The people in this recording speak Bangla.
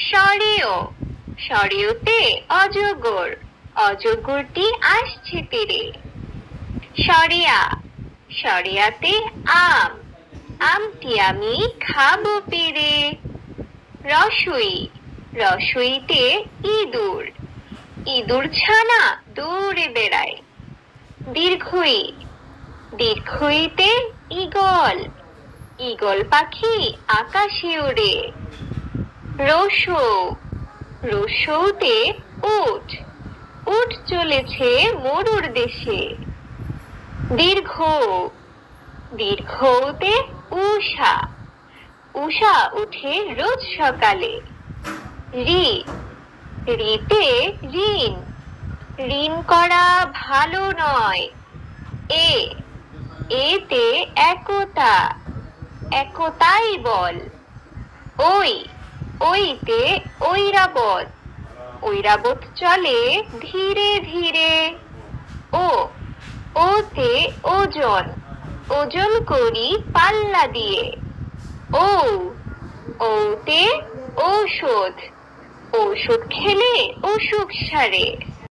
সরেও, সরেওতে অজগর, অজগরটি আসছে তেড়ে। সরেয়া, সরেয়াতে আম, আমটি আমি খাবো পেড়ে। রসই, রসইতে ইঁদুর, ইঁদুর ছানা দৌড়ে বেড়ায়। দীর্ঘই, দীর্ঘইতে ঈগল, ঈগল পাখি আকাশে ওড়ে। রসৌ, রসৌতে উট, উট চলেছে মরুর দেশে। দীর্ঘ, দীর্ঘতে উষা, উষা উঠে রোজ সকালে। ঋ, ঋতে ঋণ, ঋণ করা ভালো নয়। এ, এতে একতা, একতাই বল। ওই, ওইতে ঐরাবত, ঐরাবত চলে ধীরে ধীরে। ও, ওতে ওজন, ওজন করি পাল্লা দিয়ে। ঔ, ঔতে ঔষধ, ঔষধ খেলে অসুখ সারে।